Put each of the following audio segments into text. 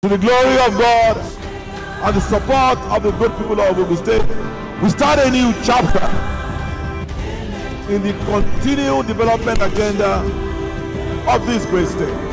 To the glory of God and the support of the good people of Ogun State, we start a new chapter in the continued development agenda of this great state.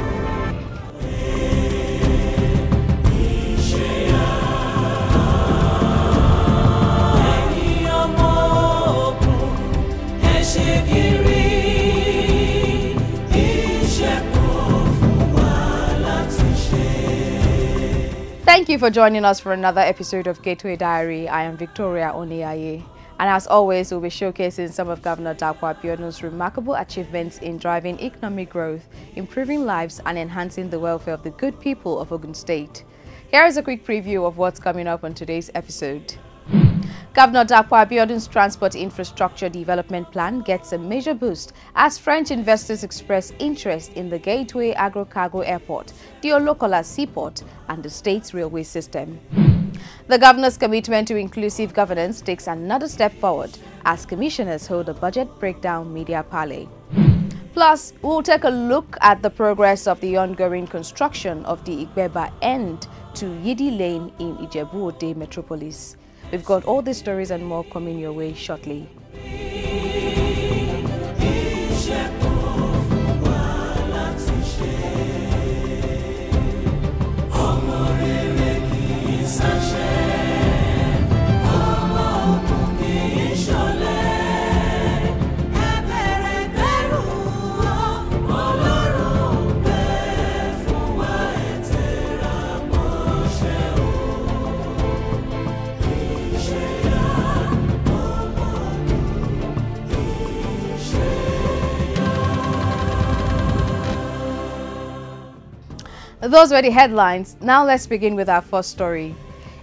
Thank you for joining us for another episode of Gateway Diary. I am Victoria Oniaye. And as always, we'll be showcasing some of Governor Dapo Abiodun's remarkable achievements in driving economic growth, improving lives, and enhancing the welfare of the good people of Ogun State. Here is a quick preview of what's coming up on today's episode. Governor Dapo Abiodun's transport infrastructure development plan gets a major boost as French investors express interest in the Gateway Agro-Cargo Airport, the Olokola Seaport, and the state's railway system. The governor's commitment to inclusive governance takes another step forward as commissioners hold a budget breakdown media parley. Plus, we'll take a look at the progress of the ongoing construction of the Igbeba end to Yidi Lane in Ijebu-Ode Metropolis. We've got all these stories and more coming your way shortly. Those were the headlines. Now let's begin with our first story.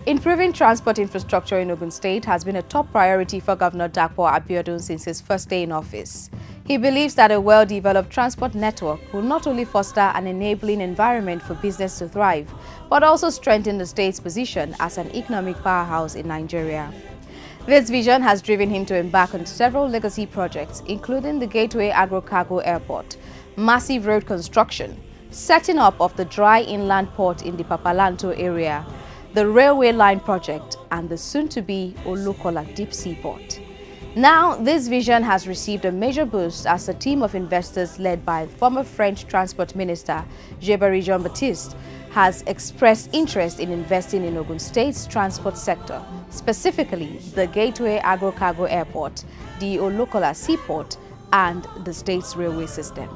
Improving transport infrastructure in Ogun State has been a top priority for Governor Dapo Abiodun since his first day in office. He believes that a well-developed transport network will not only foster an enabling environment for business to thrive, but also strengthen the state's position as an economic powerhouse in Nigeria. This vision has driven him to embark on several legacy projects, including the Gateway Agro-Cargo Airport, massive road construction, setting up of the dry inland port in the Papalanto area, the railway line project, and the soon-to-be Olokola deep sea port. Now, this vision has received a major boost as a team of investors led by former French Transport Minister Jean-Baptiste has expressed interest in investing in Ogun State's transport sector, specifically the Gateway Agro-Cargo Airport, the Olokola Seaport, and the state's railway system.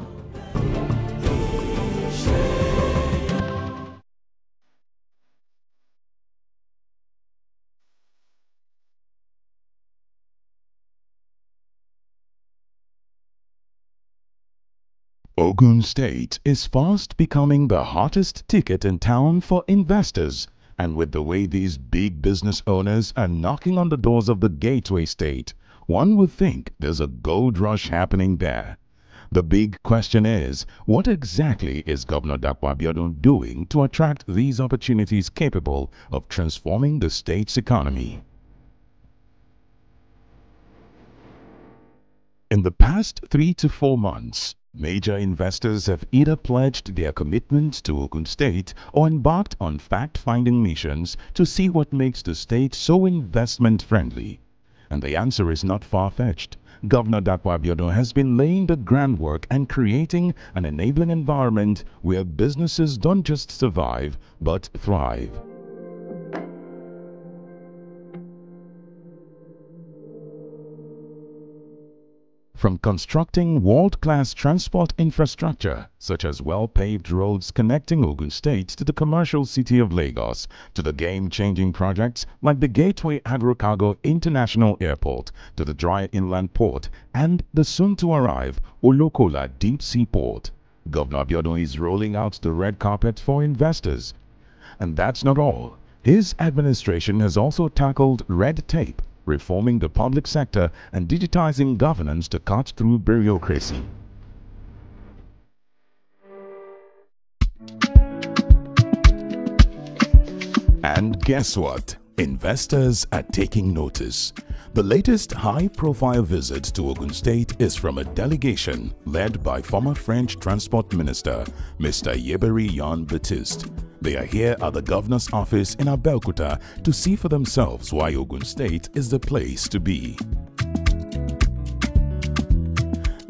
Ogun State is fast becoming the hottest ticket in town for investors, and with the way these big business owners are knocking on the doors of the Gateway State, one would think there's a gold rush happening there. The big question is, what exactly is Governor Dapo Abiodun doing to attract these opportunities capable of transforming the state's economy? In the past 3 to 4 months, major investors have either pledged their commitment to Ogun State or embarked on fact-finding missions to see what makes the state so investment-friendly. And the answer is not far-fetched. Governor Dapo Abiodun has been laying the groundwork and creating an enabling environment where businesses don't just survive, but thrive. From constructing world-class transport infrastructure, such as well-paved roads connecting Ogun State to the commercial city of Lagos, to the game-changing projects like the Gateway Agro-Cargo International Airport, to the dry inland port, and the soon-to-arrive Olokola deep sea port, Governor Abiodun is rolling out the red carpet for investors. And that's not all. His administration has also tackled red tape, reforming the public sector and digitizing governance to cut through bureaucracy. And guess what? Investors are taking notice. The latest high-profile visit to Ogun State is from a delegation led by former French Transport Minister, Mr. Yeberi Jean-Baptiste. They are here at the governor's office in Abeokuta to see for themselves why Ogun State is the place to be.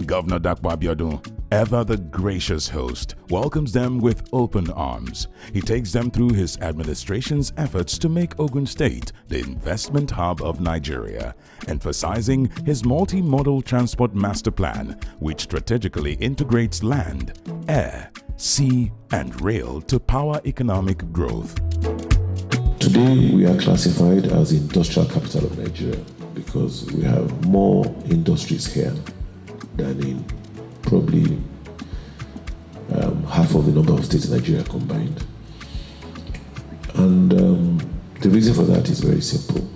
Governor Dapo Abiodun, ever the gracious host, welcomes them with open arms. He takes them through his administration's efforts to make Ogun State the investment hub of Nigeria, emphasizing his multimodal transport master plan, which strategically integrates land, air, sea, and rail to power economic growth. Today, we are classified as the industrial capital of Nigeria because we have more industries here than in probably half of the number of states in Nigeria combined. And the reason for that is very simple.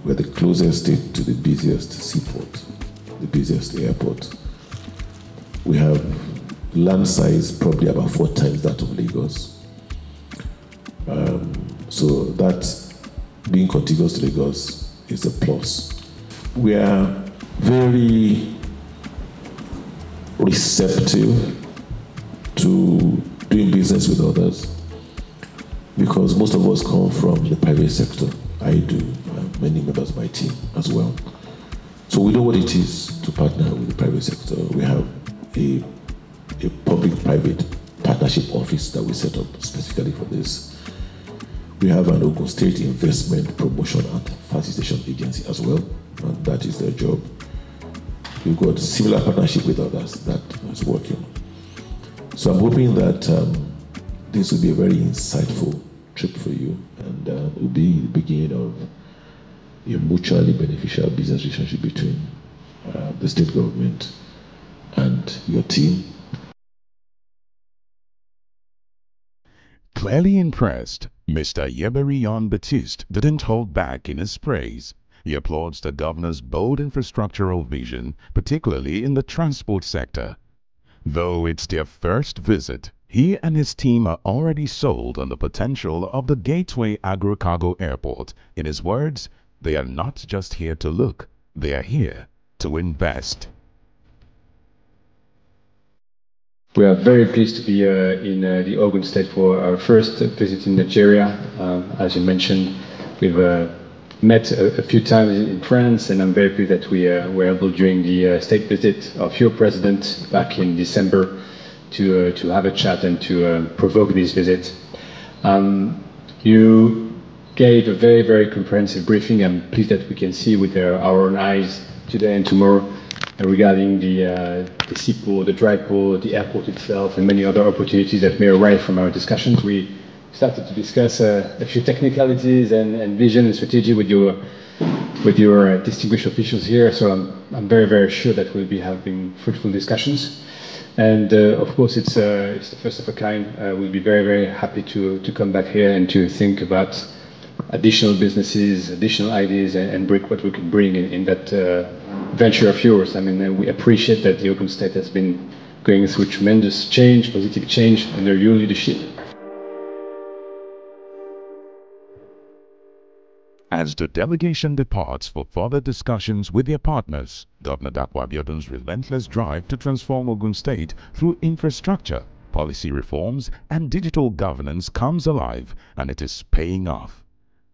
We're the closest state to the busiest seaport, the busiest airport. We have land size probably about 4 times that of Lagos. So that being contiguous to Lagos is a plus. We are very receptive to doing business with others because most of us come from the private sector. I do, many members of my team as well. So we know what it is to partner with the private sector. We have a public-private partnership office that we set up specifically for this. We have an Ogun State Investment Promotion and Facilitation Agency as well, and that is their job. We've got similar partnership with others that is working. So I'm hoping that this will be a very insightful trip for you, and it will be the beginning of a mutually beneficial business relationship between the state government and your team. Clearly impressed, Mr. Yeberi Jean-Baptiste didn't hold back in his praise. He applauds the governor's bold infrastructural vision, particularly in the transport sector. Though it's their first visit, he and his team are already sold on the potential of the Gateway Agro-Cargo Airport. In his words, they are not just here to look, they are here to invest. We are very pleased to be in the Ogun State for our first visit in Nigeria. As you mentioned, we've met a few times in France, and I'm very pleased that we were able during the state visit of your president back in December to have a chat and to provoke this visit. You gave a very, very comprehensive briefing. I'm pleased that we can see with our own eyes today and tomorrow regarding the seaport, the dry port, the airport itself, and many other opportunities that may arise from our discussions. We started to discuss a few technicalities and vision and strategy with your distinguished officials here. So I'm very, very sure that we'll be having fruitful discussions. And of course, it's the first of a kind. We'll be very, very happy to come back here and to think about additional businesses, additional ideas, and what we could bring in that venture of yours. I mean, we appreciate that the Ogun State has been going through tremendous change, positive change under your leadership. As the delegation departs for further discussions with their partners, Governor Dapo Abiodun's relentless drive to transform Ogun State through infrastructure, policy reforms, and digital governance comes alive, and it is paying off.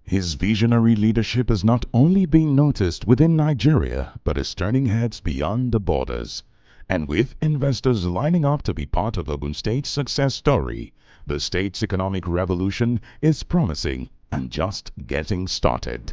His visionary leadership is not only being noticed within Nigeria, but is turning heads beyond the borders. And with investors lining up to be part of Ogun State's success story, the state's economic revolution is promising and just getting started.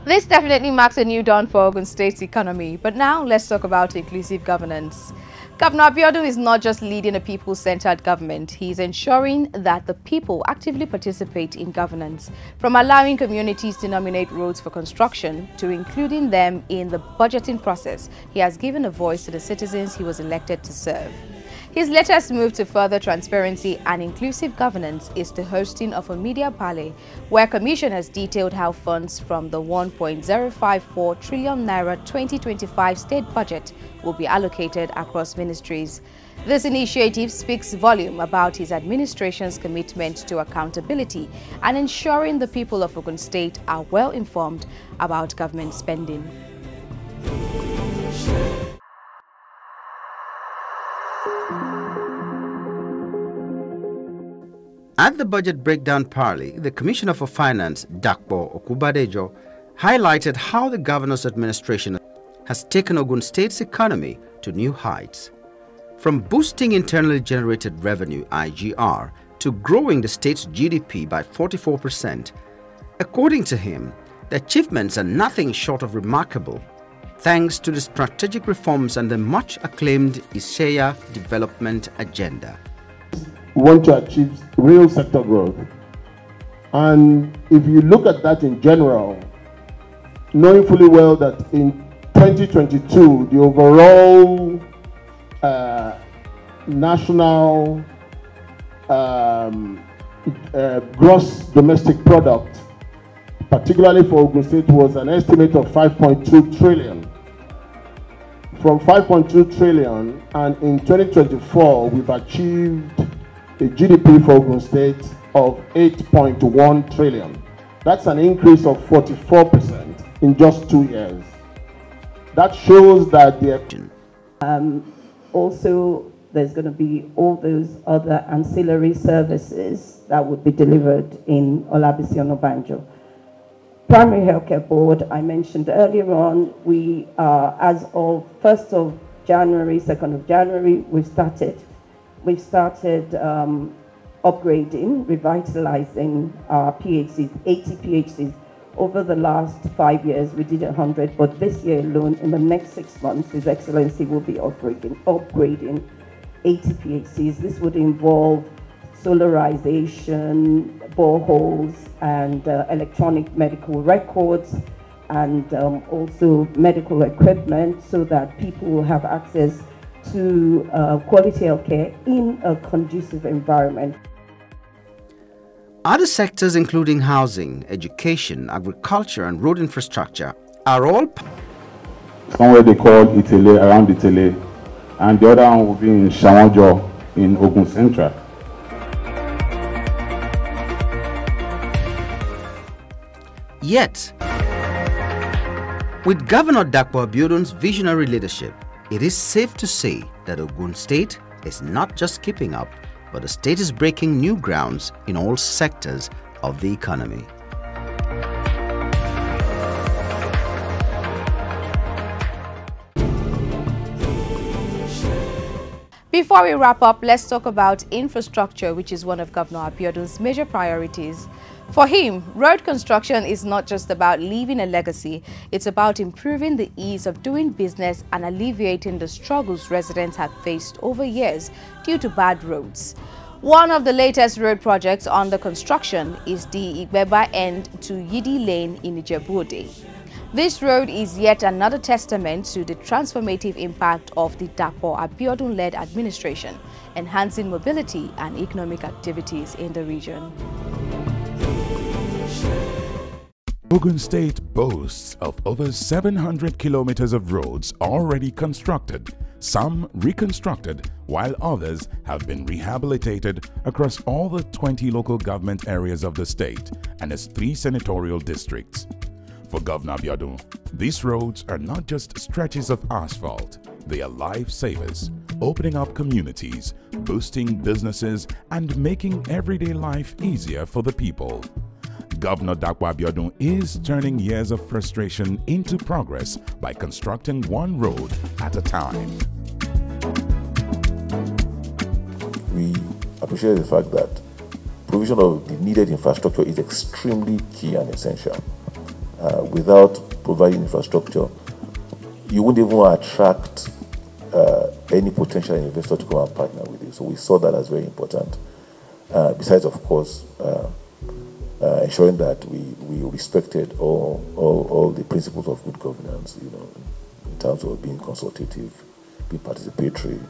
This definitely marks a new dawn for Ogun State's economy. But now let's talk about inclusive governance. Governor Abiodun is not just leading a people-centered government, he is ensuring that the people actively participate in governance, from allowing communities to nominate roads for construction to including them in the budgeting process. He has given a voice to the citizens he was elected to serve. His latest move to further transparency and inclusive governance is the hosting of a media parley where commissioners detailed how funds from the 1.054 trillion naira 2025 state budget will be allocated across ministries. This initiative speaks volume about his administration's commitment to accountability and ensuring the people of Ogun State are well informed about government spending. At the budget breakdown parley, the Commissioner for Finance, Dakpo Okubadejo, highlighted how the governor's administration has taken Ogun State's economy to new heights. From boosting internally generated revenue (IGR) to growing the state's GDP by 44%, according to him, the achievements are nothing short of remarkable, thanks to the strategic reforms and the much acclaimed Isaiah development agenda. We want to achieve real sector growth. And if you look at that in general, knowing fully well that in 2022, the overall national gross domestic product, particularly for Ogun State, was an estimate of 5.2 trillion. From 5.2 trillion, and in 2024, we've achieved a GDP for Ogun State of 8.1 trillion. That's an increase of 44% in just 2 years. That shows that the also, there's going to be all those other ancillary services that would be delivered in Olabisi Onabanjo. Primary Healthcare Board, I mentioned earlier on, we as of 1st of January, 2nd of January, we've started upgrading, revitalizing our PHCs, 80 PHCs. Over the last 5 years, we did 100, but this year alone, in the next 6 months, His Excellency will be upgrading 80 PHCs. This would involve solarization, boreholes, and electronic medical records, and also medical equipment, so that people will have access to quality health care in a conducive environment. Other sectors including housing, education, agriculture and road infrastructure are all somewhere they call Itele, around Itele, and the other one will be in Shawanjo in Ogun Central. Yet, with Governor Dakpo Abiodun's visionary leadership, it is safe to say that Ogun State is not just keeping up, but the state is breaking new grounds in all sectors of the economy. Before we wrap up, let's talk about infrastructure, which is one of Governor Abiodun's major priorities. For him, road construction is not just about leaving a legacy, it's about improving the ease of doing business and alleviating the struggles residents have faced over years due to bad roads. One of the latest road projects under construction is the Igbeba end to Yidi Lane in Ijebu-Ode. This road is yet another testament to the transformative impact of the Dakpo Abiodun-led administration, enhancing mobility and economic activities in the region. Ogun State boasts of over 700 kilometers of roads already constructed, some reconstructed, while others have been rehabilitated across all the 20 local government areas of the state and its 3 senatorial districts. For Governor Abiodun, these roads are not just stretches of asphalt, they are lifesavers, opening up communities, boosting businesses, and making everyday life easier for the people. Governor Dakpo Abiodun is turning years of frustration into progress by constructing one road at a time. We appreciate the fact that provision of the needed infrastructure is extremely key and essential. Without providing infrastructure, you wouldn't even attract any potential investor to come and partner with you. So we saw that as very important. Besides, of course, ensuring that we respected all the principles of good governance, you know, in terms of being consultative, being participatory,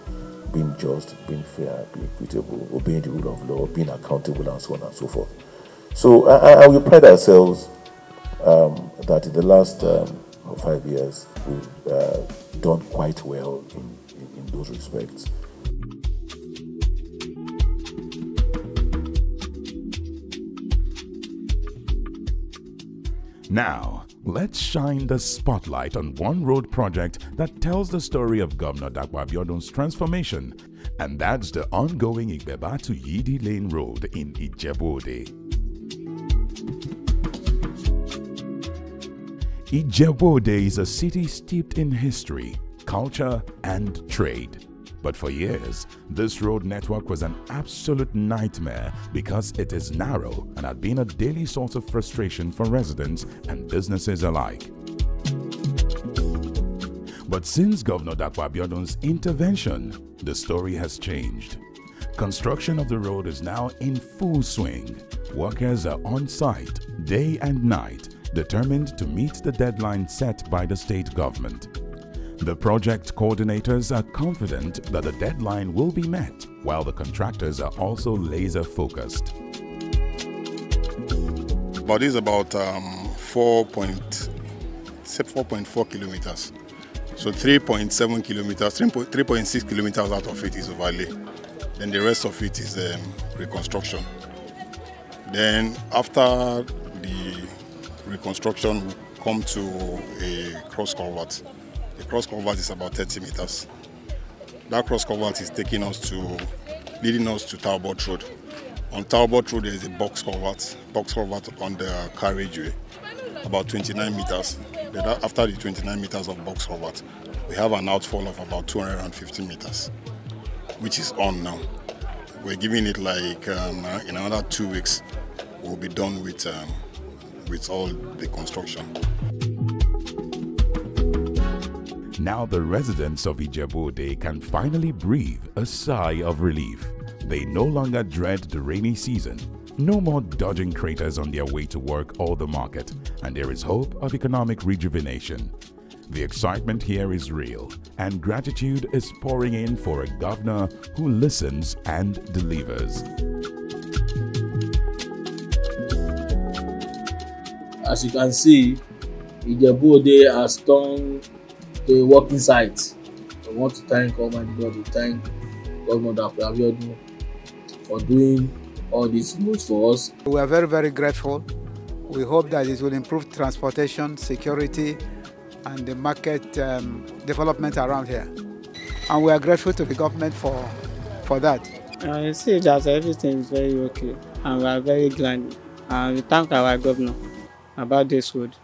being just, being fair, being equitable, obeying the rule of law, being accountable, and so on and so forth. So I we pride ourselves that in the last 5 years we've done quite well in those respects. Now, let's shine the spotlight on one road project that tells the story of Governor Dapo Abiodun's transformation, and that's the ongoing Igbeba to Yidi Lane Road in Ijebu-Ode. Ijebu-Ode is a city steeped in history, culture, and trade. But for years, this road network was an absolute nightmare because it is narrow and had been a daily source of frustration for residents and businesses alike. But since Governor Dapo Abiodun's intervention, the story has changed. Construction of the road is now in full swing. Workers are on site day and night, determined to meet the deadline set by the state government. The project coordinators are confident that the deadline will be met, while the contractors are also laser focused. But this is about 4.4 kilometers. So 3.7 kilometers, 3.6 kilometers out of it is overlay. Then the rest of it is reconstruction. Then after the reconstruction, we come to a cross culvert. The cross culvert is about 30 meters. That cross culvert is leading us to Talbot Road. On Talbot Road there is a box culvert on the carriageway, about 29 meters. Then after the 29 meters of box culvert, we have an outfall of about 250 meters, which is on now. We're giving it like in another 2 weeks, we'll be done with all the construction. Now the residents of Ijebu-Ode can finally breathe a sigh of relief. They no longer dread the rainy season, no more dodging craters on their way to work or the market, and there is hope of economic rejuvenation. The excitement here is real, and gratitude is pouring in for a governor who listens and delivers. As you can see, Ijebu-Ode has turned to a working site. I want to thank Almighty God, to thank Governor Dapo Abiodun for doing all these moves for us. We are very, very grateful. We hope that it will improve transportation, security, and the market development around here. And we are grateful to the government for that. I see that everything is very okay, and we are very glad. And we thank our governor about this road.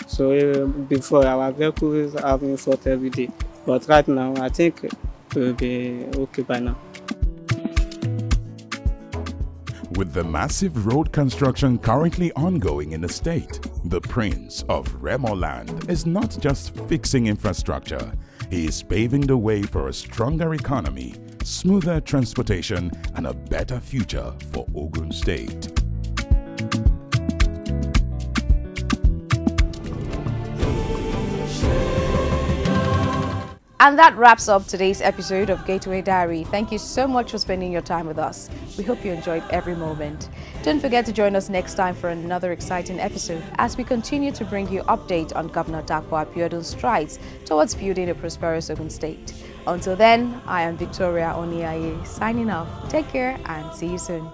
So before, our vehicles have been fought every day, but right now I think it will be okay by now. With the massive road construction currently ongoing in the state, the Prince of Remo Land is not just fixing infrastructure, he is paving the way for a stronger economy, smoother transportation, and a better future for Ogun State. And that wraps up today's episode of Gateway Diary. Thank you so much for spending your time with us. We hope you enjoyed every moment. Don't forget to join us next time for another exciting episode as we continue to bring you updates on Governor Dapo Abiodun's strides towards building a prosperous Ogun State. Until then, I am Victoria Oniaye signing off. Take care and see you soon.